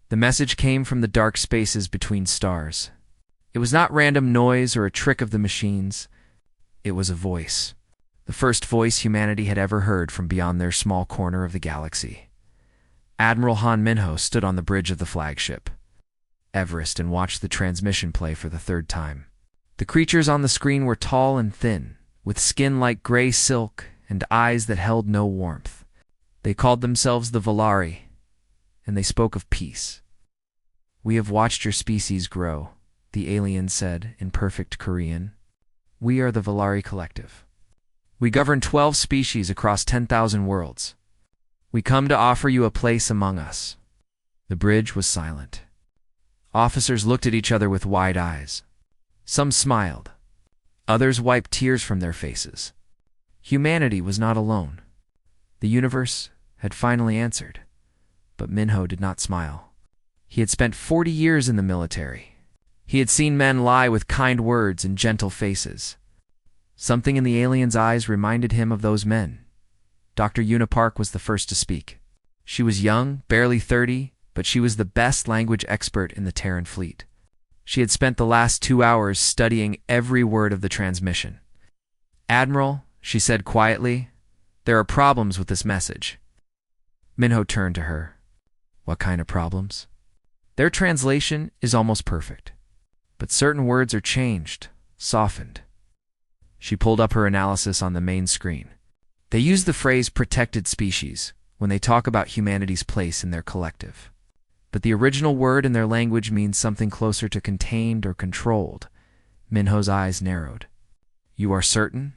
The message came from the dark spaces between stars. It was not random noise or a trick of the machines. It was a voice. The first voice humanity had ever heard from beyond their small corner of the galaxy. Admiral Han Minho stood on the bridge of the flagship Everest and watched the transmission play for the third time. The creatures on the screen were tall and thin, with skin like gray silk and eyes that held no warmth. They called themselves the Volari, and they spoke of peace. "We have watched your species grow," the alien said in perfect Korean. "We are the Volari Collective. We govern 12 species across 10,000 worlds. We come to offer you a place among us." The bridge was silent. Officers looked at each other with wide eyes. Some smiled. Others wiped tears from their faces. Humanity was not alone. The universe had finally answered. But Minho did not smile. He had spent 40 years in the military. He had seen men lie with kind words and gentle faces. Something in the alien's eyes reminded him of those men. Dr. Una Park was the first to speak. She was young, barely 30, but she was the best language expert in the Terran fleet. She had spent the last 2 hours studying every word of the transmission. "Admiral," she said quietly, "there are problems with this message." Minho turned to her. "What kind of problems?" "Their translation is almost perfect, but certain words are changed, softened." She pulled up her analysis on the main screen. They use the phrase protected species when they talk about humanity's place in their collective. But the original word in their language means something closer to contained or controlled. Minho's eyes narrowed. "You are certain?"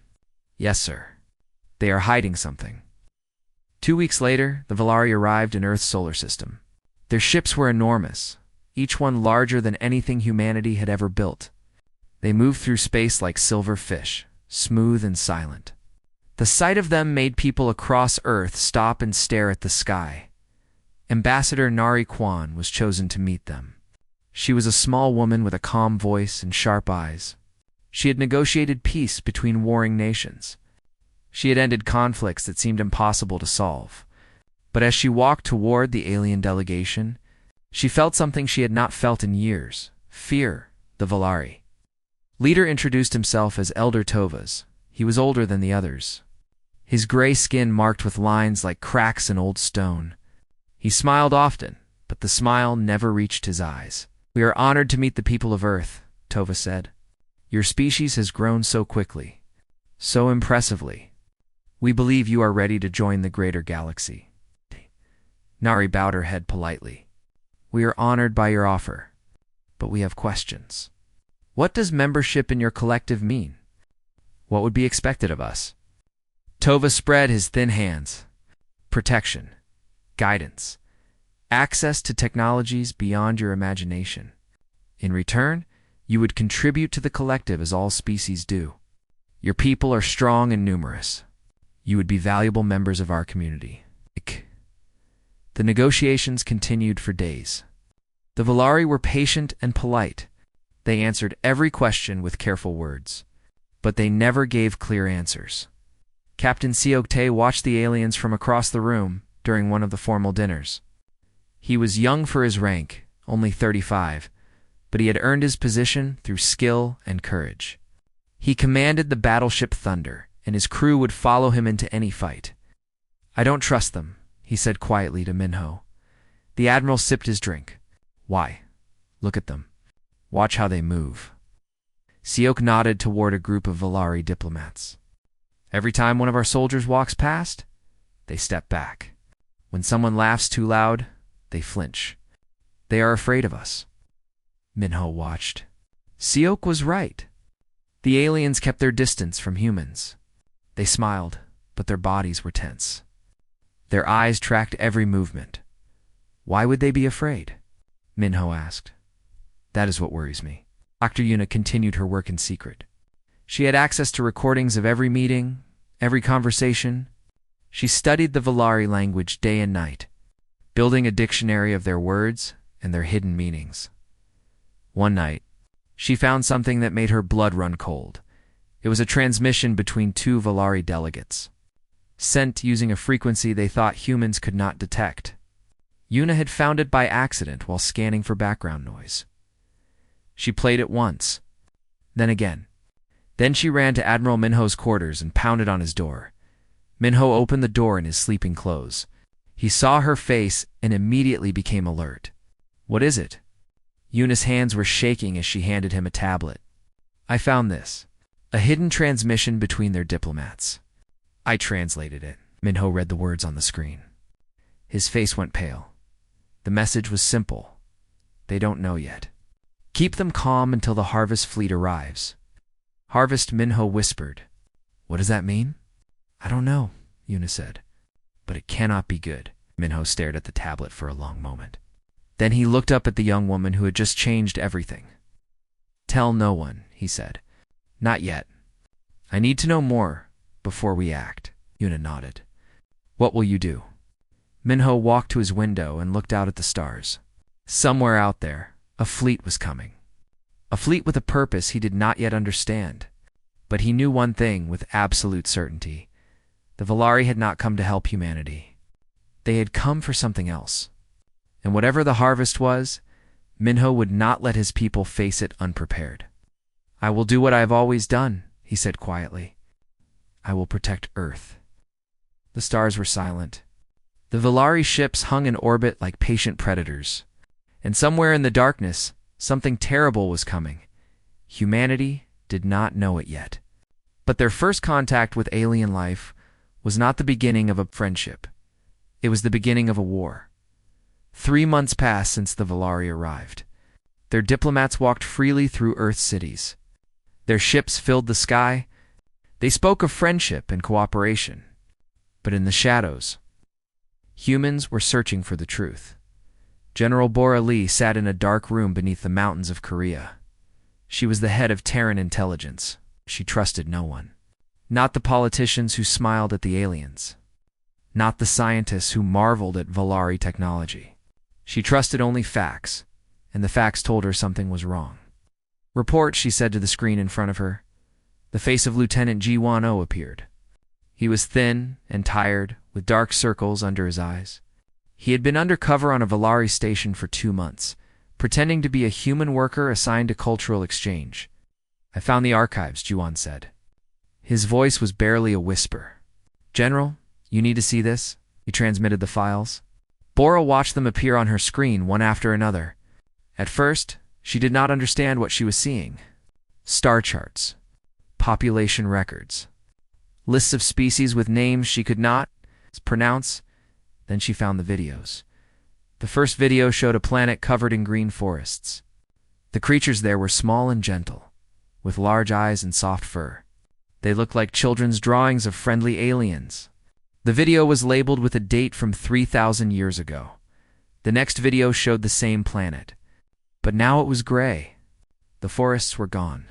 "Yes, sir. They are hiding something." 2 weeks later, the Volari arrived in Earth's solar system. Their ships were enormous, each one larger than anything humanity had ever built. They moved through space like silver fish, smooth and silent. The sight of them made people across Earth stop and stare at the sky. Ambassador Nari Kwan was chosen to meet them. She was a small woman with a calm voice and sharp eyes. She had negotiated peace between warring nations. She had ended conflicts that seemed impossible to solve. But as she walked toward the alien delegation, she felt something she had not felt in years: fear, the Volari. Leader introduced himself as Elder Tovas. He was older than the others. His gray skin marked with lines like cracks in old stone. He smiled often, but the smile never reached his eyes. "We are honored to meet the people of Earth," Tova said. "Your species has grown so quickly, so impressively. We believe you are ready to join the greater galaxy." Nari bowed her head politely. "We are honored by your offer, but we have questions. What does membership in your collective mean? What would be expected of us?" Tova spread his thin hands. "Protection, guidance, access to technologies beyond your imagination. In return, you would contribute to the collective as all species do. Your people are strong and numerous. You would be valuable members of our community." The negotiations continued for days. The Volari were patient and polite. They answered every question with careful words, but they never gave clear answers. Captain Siokte watched the aliens from across the room during one of the formal dinners. He was young for his rank, only 35, but he had earned his position through skill and courage. He commanded the battleship Thunder, and his crew would follow him into any fight. "I don't trust them," he said quietly to Minho. The admiral sipped his drink. "Why? Look at them. Watch how they move." Siok nodded toward a group of Volari diplomats. "Every time one of our soldiers walks past, they step back. When someone laughs too loud, they flinch. They are afraid of us." Minho watched. Siok was right. The aliens kept their distance from humans. They smiled, but their bodies were tense. Their eyes tracked every movement. "Why would they be afraid?" Minho asked. "That is what worries me." Dr. Yuna continued her work in secret. She had access to recordings of every meeting, every conversation. She studied the Volari language day and night, building a dictionary of their words and their hidden meanings. One night, she found something that made her blood run cold. It was a transmission between 2 Volari delegates, sent using a frequency they thought humans could not detect. Yuna had found it by accident while scanning for background noise. She played it once, then again. Then she ran to Admiral Minho's quarters and pounded on his door. Minho opened the door in his sleeping clothes. He saw her face and immediately became alert. "What is it?" Yuna's hands were shaking as she handed him a tablet. "I found this. A hidden transmission between their diplomats." I translated it. Minho read the words on the screen. His face went pale. The message was simple. They don't know yet. Keep them calm until the Harvest fleet arrives. Harvest, Minho whispered. "What does that mean?" "I don't know," Yuna said. "But it cannot be good." Minho stared at the tablet for a long moment. Then he looked up at the young woman who had just changed everything. "Tell no one," he said. "Not yet. I need to know more before we act." Yuna nodded. "What will you do?" Minho walked to his window and looked out at the stars. Somewhere out there, a fleet was coming. A fleet with a purpose he did not yet understand. But he knew one thing with absolute certainty. The Valari had not come to help humanity. They had come for something else. And whatever the harvest was, Minho would not let his people face it unprepared. "I will do what I have always done," he said quietly. "I will protect Earth." The stars were silent. The Valari ships hung in orbit like patient predators. And somewhere in the darkness, something terrible was coming. Humanity did not know it yet. But their first contact with alien life was not the beginning of a friendship. It was the beginning of a war. 3 months passed since the Valari arrived. Their diplomats walked freely through Earth's cities. Their ships filled the sky. They spoke of friendship and cooperation. But in the shadows, humans were searching for the truth. General Bora Lee sat in a dark room beneath the mountains of Korea. She was the head of Terran intelligence. She trusted no one. Not the politicians who smiled at the aliens. Not the scientists who marveled at Valari technology. She trusted only facts, and the facts told her something was wrong. "Report," she said to the screen in front of her. The face of Lieutenant Ji-Won-Oh appeared. He was thin and tired, with dark circles under his eyes. He had been undercover on a Valari station for 2 months, pretending to be a human worker assigned to cultural exchange. "I found the archives," Ji-Won said. His voice was barely a whisper. "General, you need to see this." He transmitted the files. Bora watched them appear on her screen one after another. At first, she did not understand what she was seeing. Star charts, population records, lists of species with names she could not pronounce. Then she found the videos. The first video showed a planet covered in green forests. The creatures there were small and gentle, with large eyes and soft fur. They looked like children's drawings of friendly aliens. The video was labeled with a date from 3,000 years ago. The next video showed the same planet. But now it was gray. The forests were gone.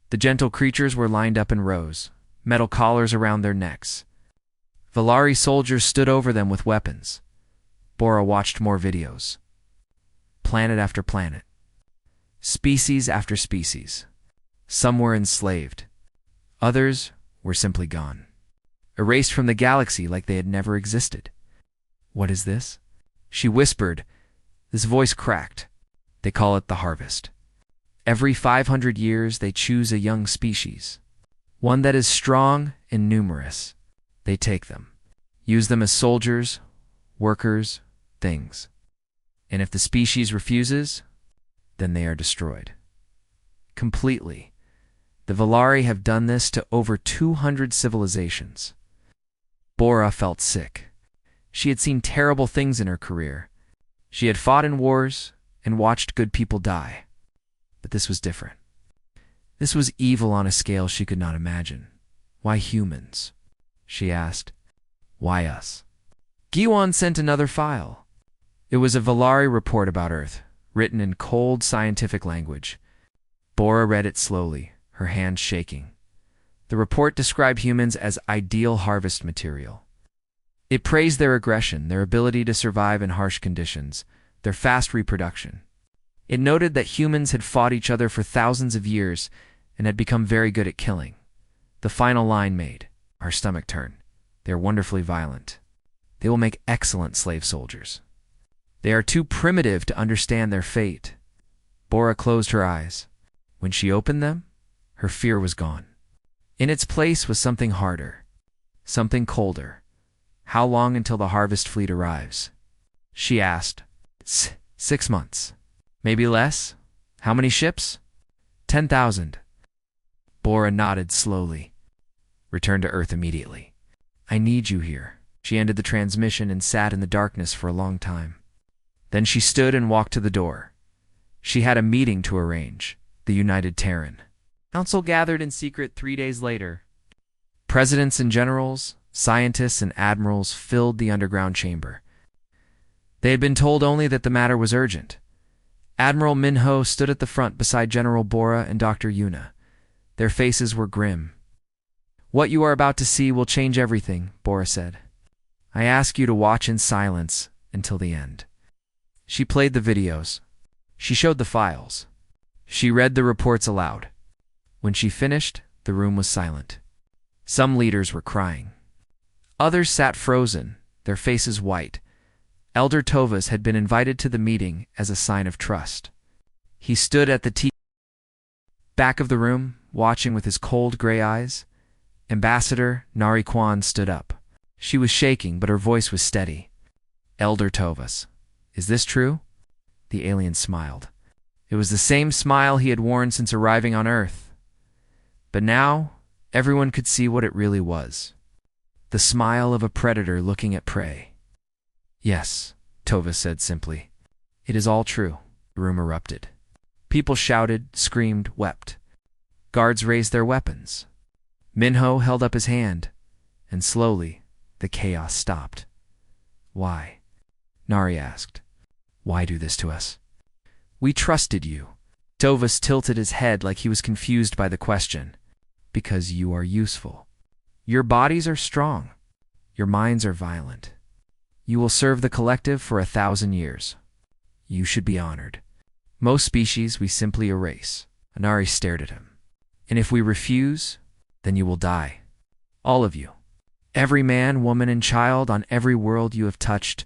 The gentle creatures were lined up in rows, metal collars around their necks. Valari soldiers stood over them with weapons. Bora watched more videos. Planet after planet. Species after species. Some were enslaved. Others were simply gone. Erased from the galaxy like they had never existed. "What is this?" she whispered. This voice cracked. "They call it the harvest. Every 500 years they choose a young species. One that is strong and numerous. They take them, use them as soldiers, workers, things. And if the species refuses, then they are destroyed. Completely. The Valari have done this to over 200 civilizations." Bora felt sick. She had seen terrible things in her career. She had fought in wars and watched good people die. But this was different. This was evil on a scale she could not imagine. "Why humans?" she asked. "Why us?" Gi-Won sent another file. It was a Valari report about Earth, written in cold scientific language. Bora read it slowly, her hands shaking. The report described humans as ideal harvest material. It praised their aggression, their ability to survive in harsh conditions, their fast reproduction. It noted that humans had fought each other for thousands of years and had become very good at killing. The final line made our stomach turn. "They are wonderfully violent. They will make excellent slave soldiers." They are too primitive to understand their fate. Bora closed her eyes. When she opened them, her fear was gone. In its place was something harder, something colder. How long until the harvest fleet arrives? She asked. 6 months. Maybe less? How many ships? 10,000. Bora nodded slowly. Return to Earth immediately. I need you here. She ended the transmission and sat in the darkness for a long time. Then she stood and walked to the door. She had a meeting to arrange. The United Terran Council gathered in secret 3 days later. Presidents and generals, scientists and admirals filled the underground chamber. They had been told only that the matter was urgent. Admiral Minho stood at the front beside General Bora and Dr. Yuna. Their faces were grim. What you are about to see will change everything, Bora said. I ask you to watch in silence until the end. She played the videos. She showed the files. She read the reports aloud. When she finished, the room was silent. Some leaders were crying. Others sat frozen, their faces white. Elder Tovas had been invited to the meeting as a sign of trust. He stood at the back of the room, watching with his cold gray eyes. Ambassador Nari Kwan stood up. She was shaking, but her voice was steady. Elder Tovas, is this true? The alien smiled. It was the same smile he had worn since arriving on Earth. But now, everyone could see what it really was. The smile of a predator looking at prey. Yes, Tovas said simply. It is all true. The room erupted. People shouted, screamed, wept. Guards raised their weapons. Minho held up his hand, and slowly, the chaos stopped. Why? Nari asked. Why do this to us? We trusted you. Tovas tilted his head like he was confused by the question. Because you are useful. Your bodies are strong. Your minds are violent. You will serve the collective for 1,000 years. You should be honored. Most species we simply erase. Anari stared at him. And if we refuse, then you will die. All of you. Every man, woman, and child on every world you have touched.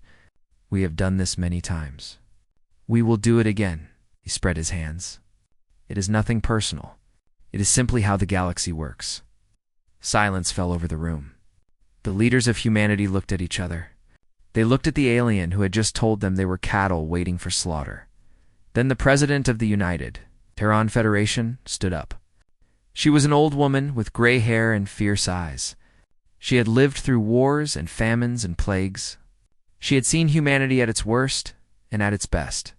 We have done this many times. We will do it again. He spread his hands. It is nothing personal. It is simply how the galaxy works. Silence fell over the room. The leaders of humanity looked at each other. They looked at the alien who had just told them they were cattle waiting for slaughter. Then the president of the United Terran Federation stood up. She was an old woman with gray hair and fierce eyes. She had lived through wars and famines and plagues. She had seen humanity at its worst and at its best.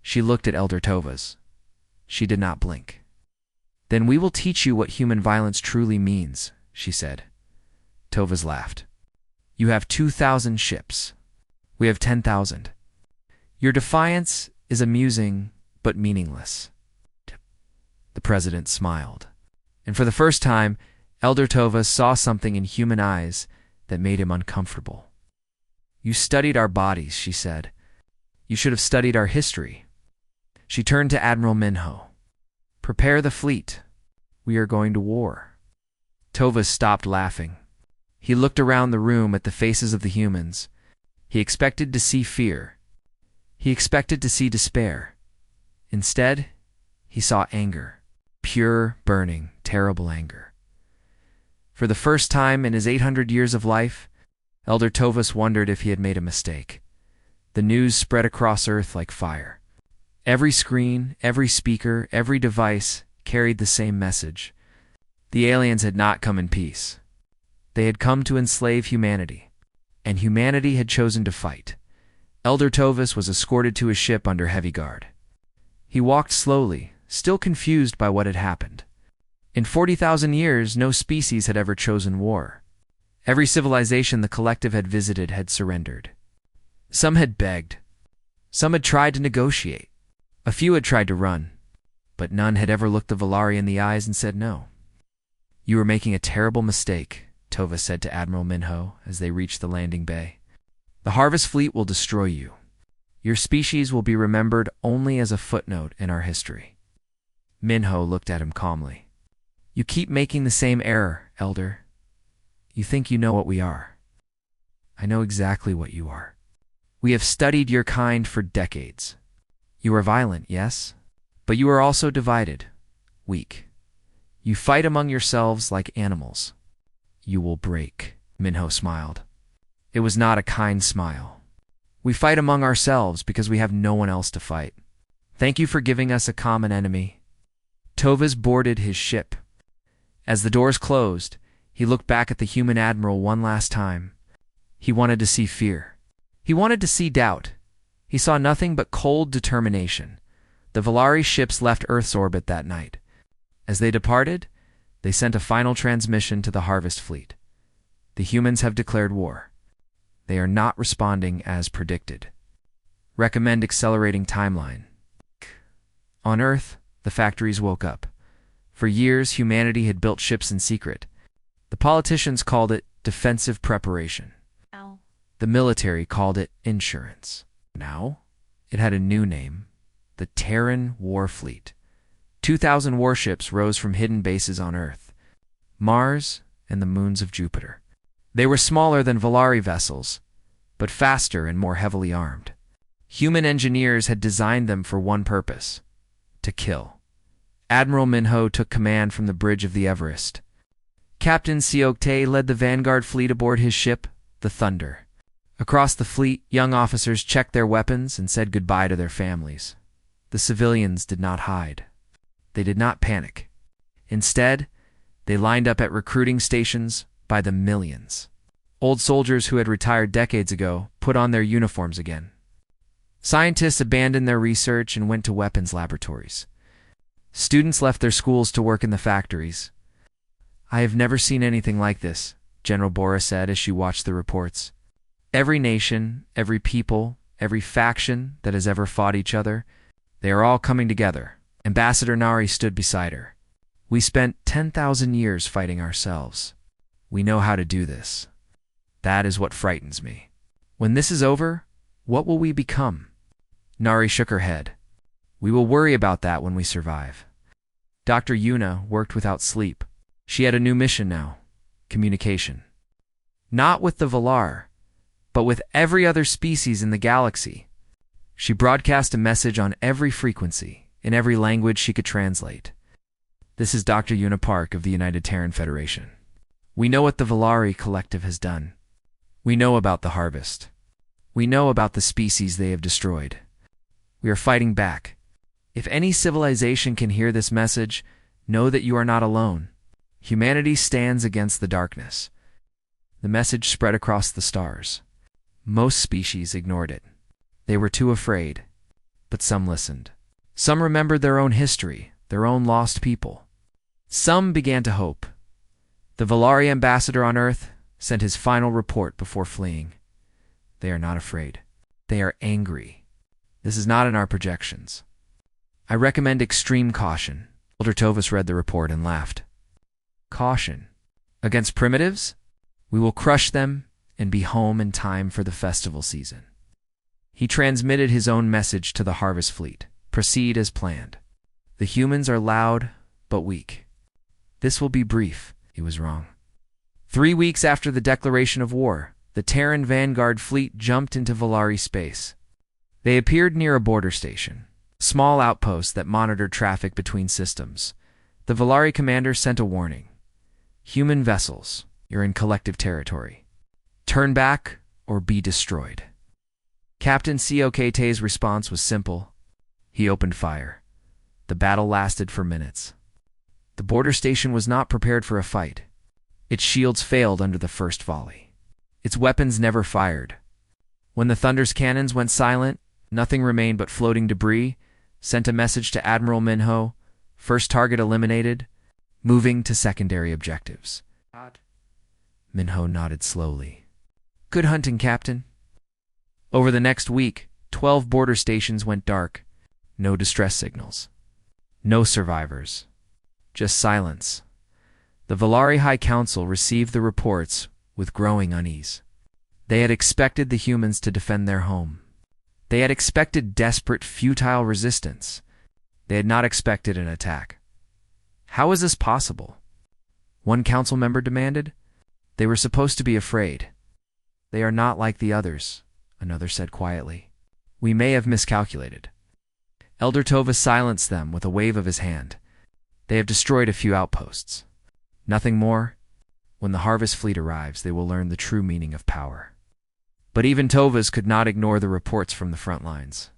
She looked at Elder Tovas. She did not blink. Then we will teach you what human violence truly means, she said. Tovas laughed. You have 2,000 ships. We have 10,000. Your defiance is amusing but meaningless. The president smiled. And for the first time, Elder Tovas saw something in human eyes that made him uncomfortable. You studied our bodies, she said. You should have studied our history. She turned to Admiral Minho. Prepare the fleet. We are going to war. Tovas stopped laughing. He looked around the room at the faces of the humans. He expected to see fear. He expected to see despair. Instead, he saw anger. Pure, burning, terrible anger. For the first time in his 800 years of life, Elder Tovas wondered if he had made a mistake. The news spread across Earth like fire. Every screen, every speaker, every device carried the same message. The aliens had not come in peace. They had come to enslave humanity, and humanity had chosen to fight. Elder Tovas was escorted to his ship under heavy guard. He walked slowly, still confused by what had happened. In 40,000 years, no species had ever chosen war. Every civilization the collective had visited had surrendered. Some had begged. Some had tried to negotiate. A few had tried to run, but none had ever looked the Valari in the eyes and said no. You are making a terrible mistake, Tovas said to Admiral Minho as they reached the landing bay. The Harvest Fleet will destroy you. Your species will be remembered only as a footnote in our history. Minho looked at him calmly. You keep making the same error, Elder. You think you know what we are. I know exactly what you are. We have studied your kind for decades. You are violent, yes? But you are also divided, weak. You fight among yourselves like animals. You will break, Minho smiled. It was not a kind smile. We fight among ourselves because we have no one else to fight. Thank you for giving us a common enemy. Tovas boarded his ship. As the doors closed, he looked back at the human admiral one last time. He wanted to see fear. He wanted to see doubt. He saw nothing but cold determination. The Volari ships left Earth's orbit that night. As they departed, they sent a final transmission to the Harvest Fleet. The humans have declared war. They are not responding as predicted. Recommend accelerating timeline. On Earth, the factories woke up. For years, humanity had built ships in secret. The politicians called it defensive preparation. Ow. The military called it insurance. Now, it had a new name, the Terran War Fleet. 2,000 warships rose from hidden bases on Earth, Mars, and the moons of Jupiter. They were smaller than Volari vessels, but faster and more heavily armed. Human engineers had designed them for one purpose: to kill. Admiral Minho took command from the bridge of the Everest. Captain Siokte led the vanguard fleet aboard his ship, the Thunder. Across the fleet, young officers checked their weapons and said goodbye to their families. The civilians did not hide. They did not panic. Instead, they lined up at recruiting stations by the millions. Old soldiers who had retired decades ago put on their uniforms again. Scientists abandoned their research and went to weapons laboratories. Students left their schools to work in the factories. I have never seen anything like this, General Bora said as she watched the reports. Every nation, every people, every faction that has ever fought each other, they are all coming together. Ambassador Nari stood beside her. We spent 10,000 years fighting ourselves. We know how to do this. That is what frightens me. When this is over, what will we become? Nari shook her head. We will worry about that when we survive. Dr. Yuna worked without sleep. She had a new mission now: communication. Not with the Valar, but with every other species in the galaxy. She broadcast a message on every frequency, in every language she could translate. This is Dr. Yuna Park of the United Terran Federation. We know what the Volari Collective has done. We know about the harvest. We know about the species they have destroyed. We are fighting back. If any civilization can hear this message, know that you are not alone. Humanity stands against the darkness. The message spread across the stars. Most species ignored it. They were too afraid, but some listened. Some remembered their own history, their own lost people. Some began to hope. The Volari ambassador on Earth sent his final report before fleeing. They are not afraid. They are angry. This is not in our projections. I recommend extreme caution. Elder Tovas read the report and laughed. Caution. Against primitives? We will crush them and be home in time for the festival season. He transmitted his own message to the Harvest Fleet. Proceed as planned. The humans are loud, but weak. This will be brief. He was wrong. 3 weeks after the declaration of war, the Terran Vanguard Fleet jumped into Volari space. They appeared near a border station, a small outpost that monitored traffic between systems. The Volari commander sent a warning. Human vessels, you're in collective territory. Turn back or be destroyed. Captain Siokte's response was simple. He opened fire. The battle lasted for minutes. The border station was not prepared for a fight. Its shields failed under the first volley. Its weapons never fired. When the Thunder's cannons went silent, nothing remained but floating debris, sent a message to Admiral Minho, first target eliminated, moving to secondary objectives. Minho nodded slowly. Good hunting, Captain. Over the next week, 12 border stations went dark. No distress signals. No survivors. Just silence. The Volari High Council received the reports with growing unease. They had expected the humans to defend their home. They had expected desperate, futile resistance. They had not expected an attack. How is this possible? One council member demanded. They were supposed to be afraid. They are not like the others. another said quietly. We may have miscalculated. Elder Tova silenced them with a wave of his hand. They have destroyed a few outposts. Nothing more. When the harvest fleet arrives, they will learn the true meaning of power. But even Tovas could not ignore the reports from the front lines.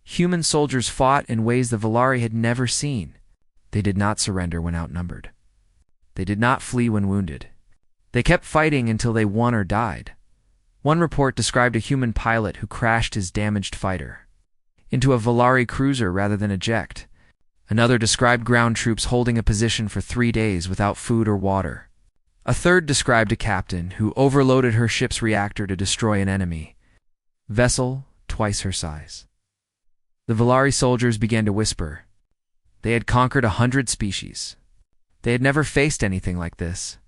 Human soldiers fought in ways the Volari had never seen. They did not surrender when outnumbered. They did not flee when wounded. They kept fighting until they won or died. One report described a human pilot who crashed his damaged fighter into a Volari cruiser rather than eject. Another described ground troops holding a position for 3 days without food or water. A third described a captain who overloaded her ship's reactor to destroy an enemy vessel twice her size. The Volari soldiers began to whisper. They had conquered 100 species. They had never faced anything like this.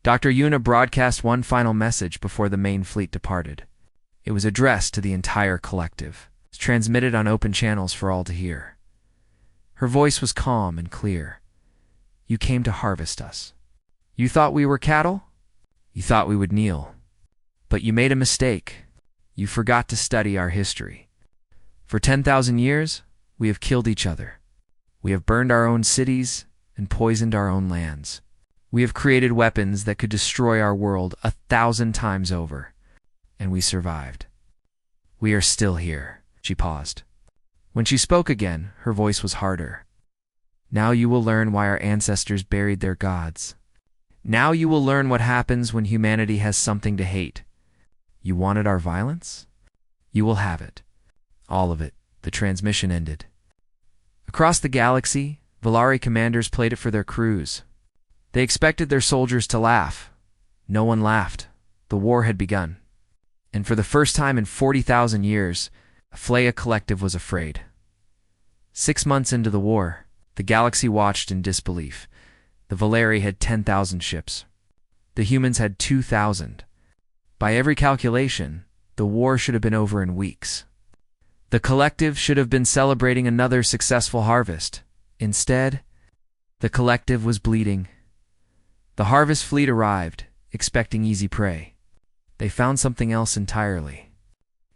Dr. Yuna broadcast one final message before the main fleet departed. It was addressed to the entire collective. It was transmitted on open channels for all to hear. Her voice was calm and clear. You came to harvest us. You thought we were cattle? You thought we would kneel. But you made a mistake. You forgot to study our history. For 10,000 years, we have killed each other. We have burned our own cities and poisoned our own lands. We have created weapons that could destroy our world 1,000 times over. And we survived. We are still here. She paused. When she spoke again, her voice was harder. Now you will learn why our ancestors buried their gods. Now you will learn what happens when humanity has something to hate. You wanted our violence? You will have it. All of it. The transmission ended. Across the galaxy, Volari commanders played it for their crews. They expected their soldiers to laugh. No one laughed. The war had begun. And for the first time in 40,000 years, Flea Collective was afraid. 6 months into the war, the galaxy watched in disbelief. The Volari had 10,000 ships. The humans had 2,000. By every calculation, the war should have been over in weeks. The collective should have been celebrating another successful harvest. Instead, the collective was bleeding. The harvest fleet arrived, expecting easy prey. They found something else entirely.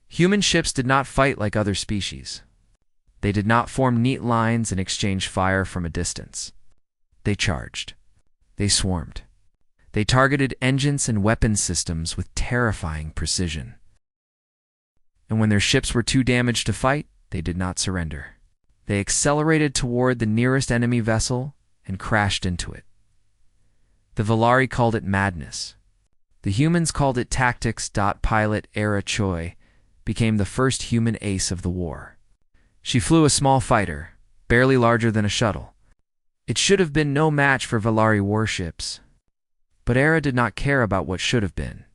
Human ships did not fight like other species. They did not form neat lines and exchange fire from a distance. They charged. They swarmed. They targeted engines and weapon systems with terrifying precision. And when their ships were too damaged to fight, they did not surrender. They accelerated toward the nearest enemy vessel and crashed into it. The Volari called it madness. The humans called it tactics. Pilot Era Choi became the first human ace of the war. She flew a small fighter, barely larger than a shuttle. It should have been no match for Volari warships. But Era did not care about what should have been.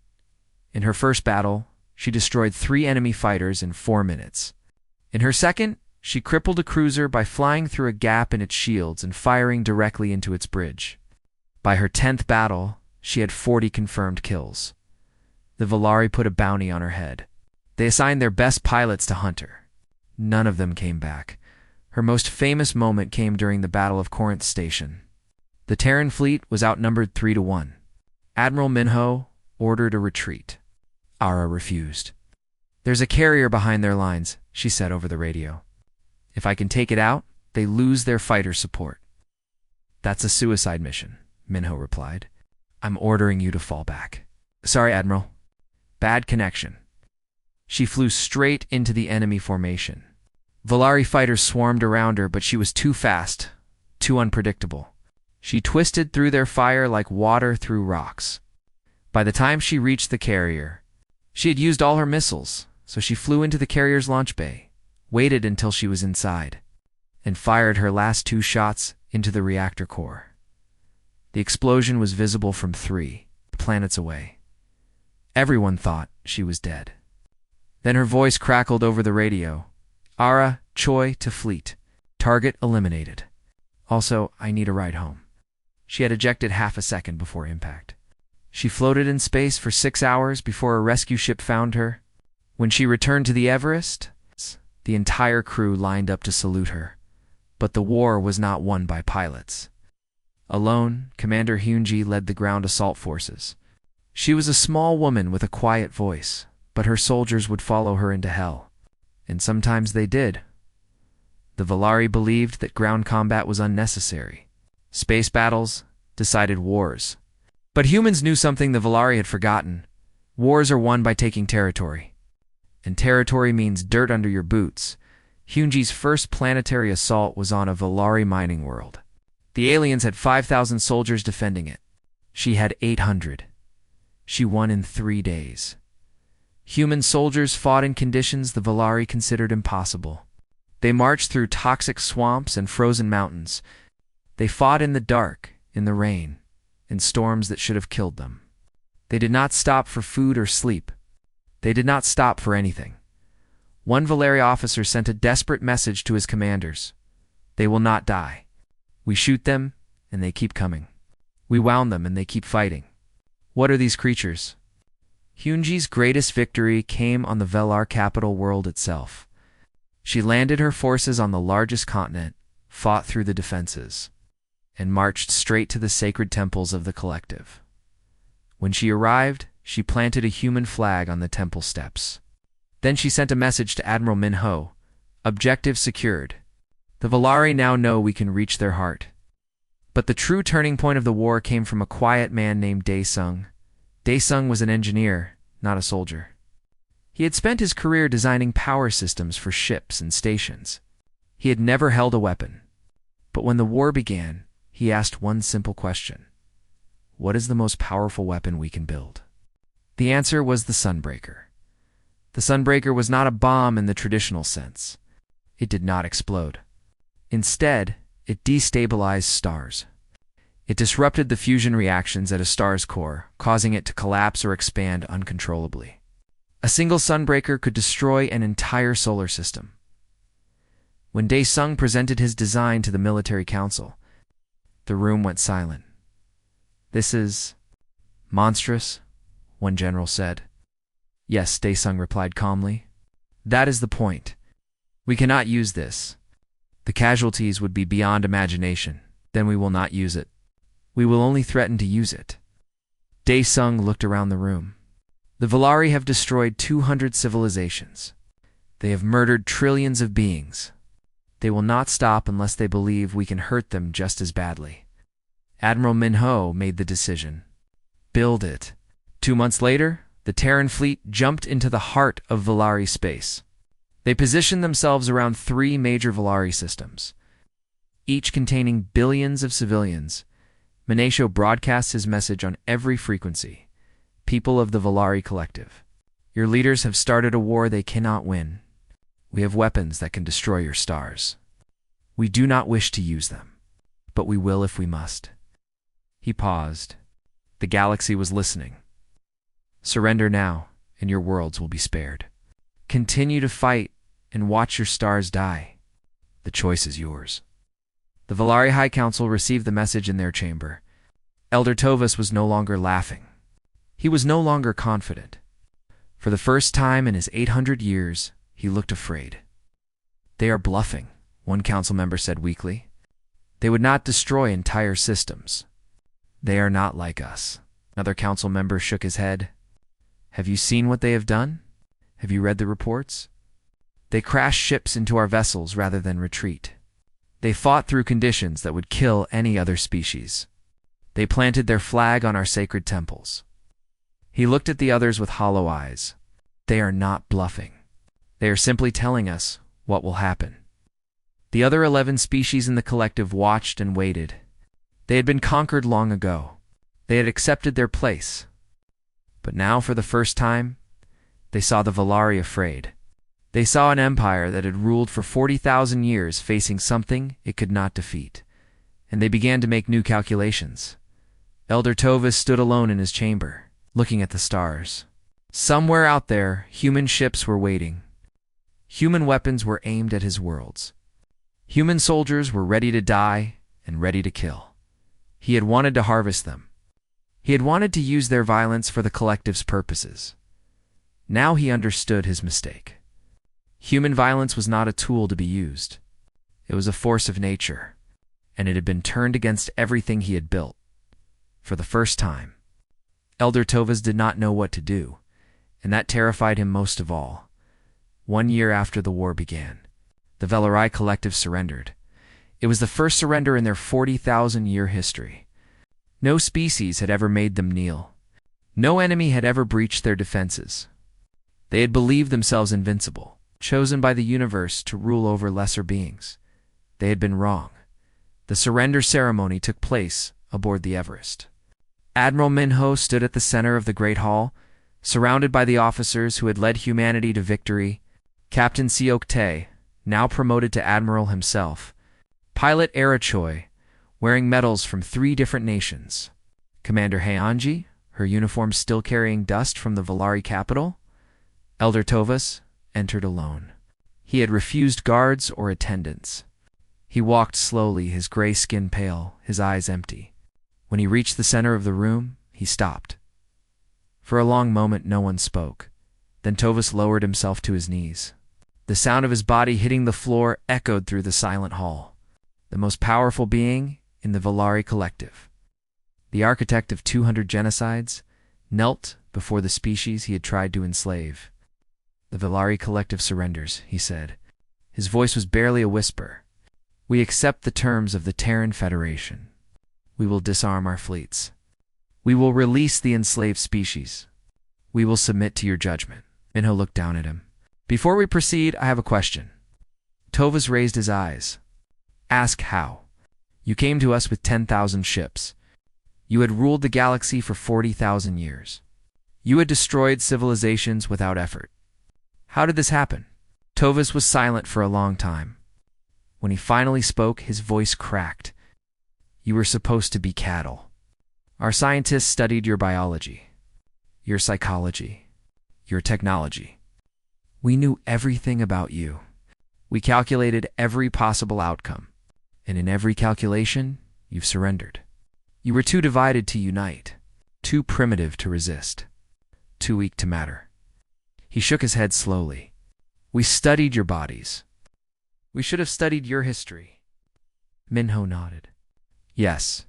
In her first battle, she destroyed 3 enemy fighters in 4 minutes. In her second, she crippled a cruiser by flying through a gap in its shields and firing directly into its bridge. By her 10th battle, she had 40 confirmed kills. The Volari put a bounty on her head. They assigned their best pilots to hunt her. None of them came back. Her most famous moment came during the Battle of Corinth Station. The Terran fleet was outnumbered 3-1. Admiral Minho ordered a retreat. Ara refused. There's a carrier behind their lines, she said over the radio. If I can take it out, they lose their fighter support. That's a suicide mission, Minho replied. I'm ordering you to fall back. Sorry, Admiral. Bad connection. She flew straight into the enemy formation. Volari fighters swarmed around her, but she was too fast, too unpredictable. She twisted through their fire like water through rocks. By the time she reached the carrier, she had used all her missiles, so she flew into the carrier's launch bay, waited until she was inside, and fired her last 2 shots into the reactor core. The explosion was visible from 3 planets away. Everyone thought she was dead. Then her voice crackled over the radio. Ara, Choi to fleet. Target eliminated. Also, I need a ride home. She had ejected half a second before impact. She floated in space for 6 hours before a rescue ship found her. When she returned to the Everest, the entire crew lined up to salute her. But the war was not won by pilots. Alone, Commander Hyunji led the ground assault forces. She was a small woman with a quiet voice, but her soldiers would follow her into hell. And sometimes they did. The Volari believed that ground combat was unnecessary. Space battles decided wars. But humans knew something the Volari had forgotten. Wars are won by taking territory. And territory means dirt under your boots. Hyunji's first planetary assault was on a Volari mining world. The aliens had 5,000 soldiers defending it. She had 800. She won in 3 days. Human soldiers fought in conditions the Volari considered impossible. They marched through toxic swamps and frozen mountains. They fought in the dark, in the rain, in storms that should have killed them. They did not stop for food or sleep. They did not stop for anything. One Volari officer sent a desperate message to his commanders. They will not die. We shoot them, and they keep coming. We wound them, and they keep fighting. What are these creatures? Hyunji's greatest victory came on the Velar capital world itself. She landed her forces on the largest continent, fought through the defenses, and marched straight to the sacred temples of the collective. When she arrived, she planted a human flag on the temple steps. Then she sent a message to Admiral Minho. Objective secured. The Volari now know we can reach their heart. But the true turning point of the war came from a quiet man named Dae-sung. Dae-sung was an engineer, not a soldier. He had spent his career designing power systems for ships and stations. He had never held a weapon. But when the war began, he asked one simple question. What is the most powerful weapon we can build? The answer was the Sunbreaker. The Sunbreaker was not a bomb in the traditional sense. It did not explode. Instead, it destabilized stars. It disrupted the fusion reactions at a star's core, causing it to collapse or expand uncontrollably. A single Sunbreaker could destroy an entire solar system. When Dae-sung presented his design to the military council, the room went silent. This is monstrous, one general said. Yes, Dae-sung replied calmly. That is the point. We cannot use this. The casualties would be beyond imagination. Then we will not use it. We will only threaten to use it. Dae-sung looked around the room. The Volari have destroyed 200 civilizations. They have murdered trillions of beings. They will not stop unless they believe we can hurt them just as badly. Admiral Minho made the decision. Build it. 2 months later, the Terran fleet jumped into the heart of Volari space. They positioned themselves around 3 major Volari systems, each containing billions of civilians. Minasho broadcasts his message on every frequency. People of the Volari collective, your leaders have started a war they cannot win. We have weapons that can destroy your stars. We do not wish to use them, but we will if we must. He paused. The galaxy was listening. Surrender now, and your worlds will be spared. Continue to fight and watch your stars die. The choice is yours. The Volari High Council received the message in their chamber. Elder Tovus was no longer laughing. He was no longer confident. For the first time in his 800 years, he looked afraid. They are bluffing, one council member said weakly. They would not destroy entire systems. They are not like us. Another council member shook his head. Have you seen what they have done? Have you read the reports? They crashed ships into our vessels rather than retreat. They fought through conditions that would kill any other species. They planted their flag on our sacred temples. He looked at the others with hollow eyes. They are not bluffing. They are simply telling us what will happen. The other 11 species in the collective watched and waited. They had been conquered long ago. They had accepted their place. But now, for the first time, they saw the Volari afraid. They saw an empire that had ruled for 40,000 years facing something it could not defeat. And they began to make new calculations. Elder Tovus stood alone in his chamber, looking at the stars. Somewhere out there, human ships were waiting. Human weapons were aimed at his worlds. Human soldiers were ready to die and ready to kill. He had wanted to harvest them. He had wanted to use their violence for the collective's purposes. Now he understood his mistake. Human violence was not a tool to be used. It was a force of nature, and it had been turned against everything he had built. For the first time, Elder Tovus did not know what to do. and that terrified him most of all. 1 year after the war began, the Valari Collective surrendered. It was the first surrender in their 40,000-year history. No species had ever made them kneel. No enemy had ever breached their defenses. They had believed themselves invincible, chosen by the universe to rule over lesser beings. They had been wrong. The surrender ceremony took place aboard the Everest. Admiral Minho stood at the center of the Great Hall, surrounded by the officers who had led humanity to victory. Captain Seok Tae, now promoted to admiral himself. Pilot Era Choi, wearing medals from 3 different nations. Commander Haeanji, her uniform still carrying dust from the Valari capital. Elder Tovas entered alone. He had refused guards or attendants. He walked slowly, his gray skin pale, his eyes empty. When he reached the center of the room, he stopped. For a long moment, no one spoke. Then Tovas lowered himself to his knees. The sound of his body hitting the floor echoed through the silent hall. The most powerful being in the Valari Collective, the architect of 200 genocides, knelt before the species he had tried to enslave. "The Valari Collective surrenders," he said. His voice was barely a whisper. "We accept the terms of the Terran Federation. We will disarm our fleets. We will release the enslaved species. We will submit to your judgment." Minho looked down at him. "Before we proceed, I have a question." Tovas raised his eyes. "Ask how. You came to us with 10,000 ships. You had ruled the galaxy for 40,000 years. You had destroyed civilizations without effort. How did this happen?" Tovas was silent for a long time. When he finally spoke, his voice cracked. "You were supposed to be cattle. Our scientists studied your biology, your psychology, your technology. We knew everything about you. We calculated every possible outcome. And in every calculation, you've surrendered. You were too divided to unite, too primitive to resist, too weak to matter." He shook his head slowly. "We studied your bodies. We should have studied your history." Minho nodded. "Yes,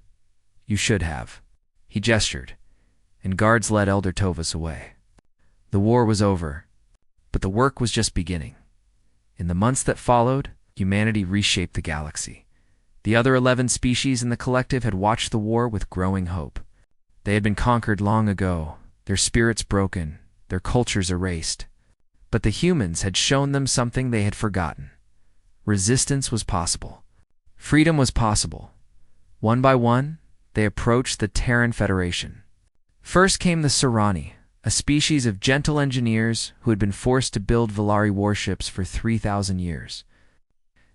you should have." He gestured, and guards led Elder Tovas away. The war was over, but the work was just beginning. In the months that followed, humanity reshaped the galaxy. The other 11 species in the collective had watched the war with growing hope. They had been conquered long ago, their spirits broken, their cultures erased. But the humans had shown them something they had forgotten. Resistance was possible. Freedom was possible. One by one, they approached the Terran Federation. First came the Serani, a species of gentle engineers who had been forced to build Valari warships for 3,000 years.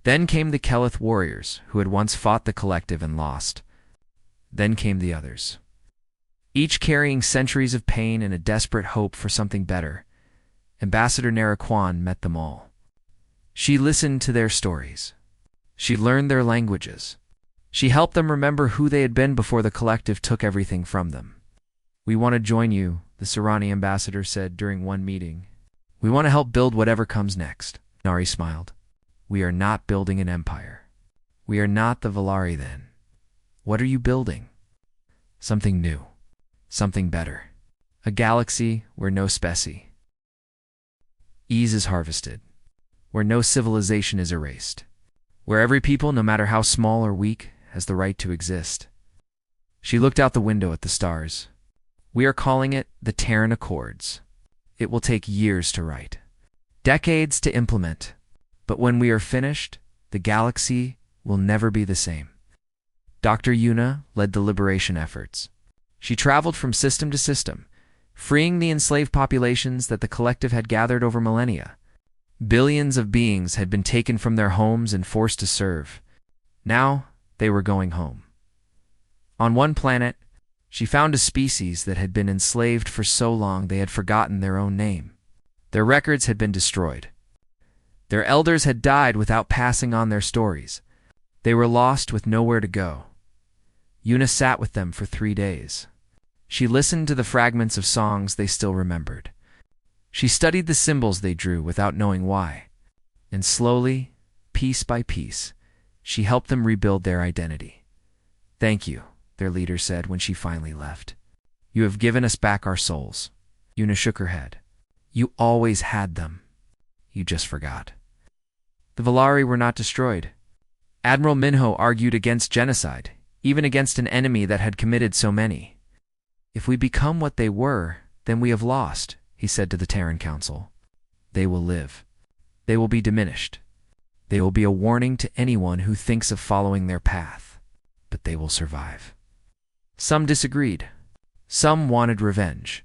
Then came the Kelith warriors, who had once fought the collective and lost. Then came the others, each carrying centuries of pain and a desperate hope for something better. Ambassador Narration met them all. She listened to their stories. She learned their languages. She helped them remember who they had been before the collective took everything from them. "We want to join you," the Serani ambassador said during one meeting. "We want to help build whatever comes next." Nari smiled. "We are not building an empire. We are not the Valari then. What are you building?" "Something new. Something better. A galaxy where no specie ease is harvested. Where no civilization is erased. Where every people, no matter how small or weak, has the right to exist." She looked out the window at the stars. "We are calling it the Terran Accords. It will take years to write, decades to implement. But when we are finished, the galaxy will never be the same." Dr. Yuna led the liberation efforts. She traveled from system to system, freeing the enslaved populations that the collective had gathered over millennia. Billions of beings had been taken from their homes and forced to serve. Now they were going home. On one planet, she found a species that had been enslaved for so long they had forgotten their own name. Their records had been destroyed. Their elders had died without passing on their stories. They were lost with nowhere to go. Yuna sat with them for 3 days. She listened to the fragments of songs they still remembered. She studied the symbols they drew without knowing why. And slowly, piece by piece, she helped them rebuild their identity. "Thank you," their leader said when she finally left. "You have given us back our souls." Yuna shook her head. You always had them. You just forgot. The Volari were not destroyed. Admiral Minho argued against genocide, even against an enemy that had committed so many. If we become what they were, then we have lost, he said to the Terran Council. They will live. They will be diminished. They will be a warning to anyone who thinks of following their path. But they will survive. Some disagreed. Some wanted revenge.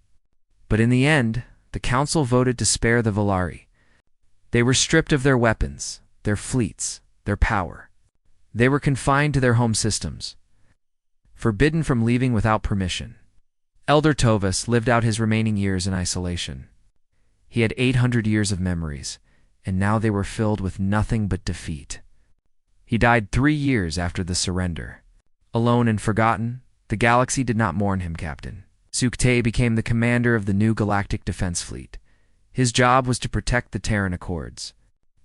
But in the end, the Council voted to spare the Volari. They were stripped of their weapons, their fleets, their power. They were confined to their home systems, forbidden from leaving without permission. Elder Tovus lived out his remaining years in isolation. He had 800 years of memories, and now they were filled with nothing but defeat. He died 3 years after the surrender. Alone and forgotten, the galaxy did not mourn him, Captain. Sukte became the commander of the new Galactic Defense Fleet. His job was to protect the Terran Accords.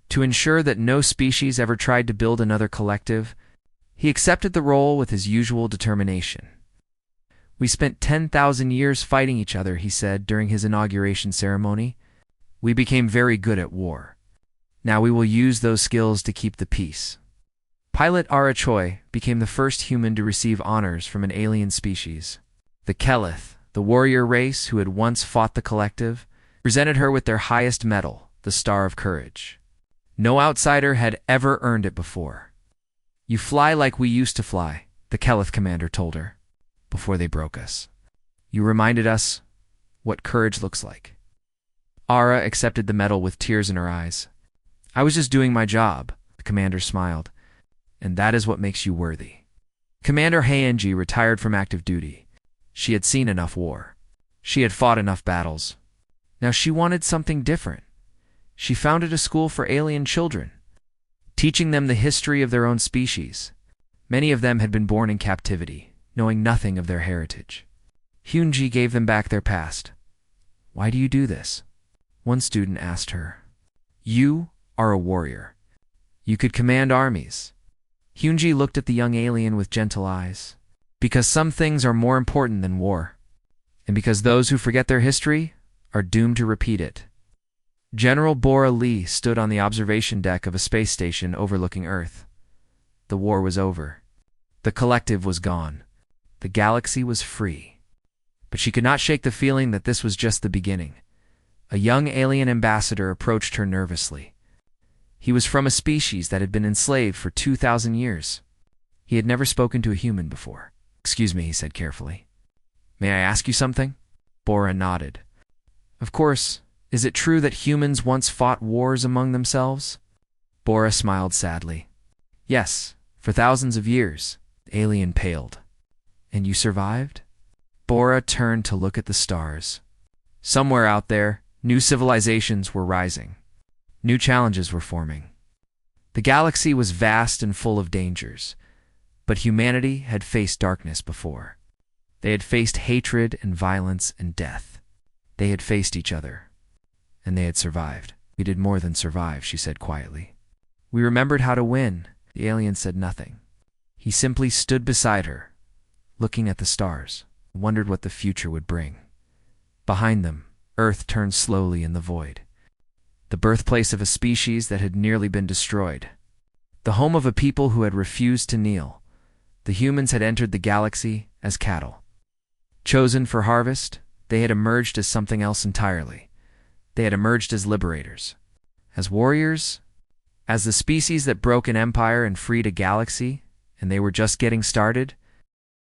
To ensure that no species ever tried to build another collective, he accepted the role with his usual determination. We spent 10,000 years fighting each other, he said during his inauguration ceremony. We became very good at war. Now we will use those skills to keep the peace. Pilot Ara Choi became the first human to receive honors from an alien species. The Kelith, the warrior race who had once fought the collective, presented her with their highest medal, the Star of Courage. No outsider had ever earned it before. You fly like we used to fly, the Kelith commander told her, before they broke us. You reminded us what courage looks like. Ara accepted the medal with tears in her eyes. I was just doing my job, the commander smiled, and that is what makes you worthy. Commander Haenji retired from active duty. She had seen enough war. She had fought enough battles. Now she wanted something different. She founded a school for alien children, teaching them the history of their own species. Many of them had been born in captivity, knowing nothing of their heritage. Hyunji gave them back their past. Why do you do this? One student asked her. You are a warrior. You could command armies. Hyunji looked at the young alien with gentle eyes. Because some things are more important than war, and because those who forget their history are doomed to repeat it. General Bora Lee stood on the observation deck of a space station overlooking Earth. The war was over. The collective was gone. The galaxy was free. But she could not shake the feeling that this was just the beginning. A young alien ambassador approached her nervously. He was from a species that had been enslaved for 2,000 years. He had never spoken to a human before. Excuse me, he said carefully. May I ask you something? Bora nodded. Of course. Is it true that humans once fought wars among themselves? Bora smiled sadly. Yes, for thousands of years. The alien paled. And you survived? Bora turned to look at the stars. Somewhere out there, new civilizations were rising. New challenges were forming. The galaxy was vast and full of dangers. But humanity had faced darkness before. They had faced hatred and violence and death. They had faced each other. And they had survived. We did more than survive, she said quietly. We remembered how to win. The alien said nothing. He simply stood beside her, looking at the stars, wondered what the future would bring. Behind them, Earth turned slowly in the void. The birthplace of a species that had nearly been destroyed. The home of a people who had refused to kneel. The humans had entered the galaxy as cattle. Chosen for harvest, they had emerged as something else entirely. They had emerged as liberators, as warriors, as the species that broke an empire and freed a galaxy, and they were just getting started.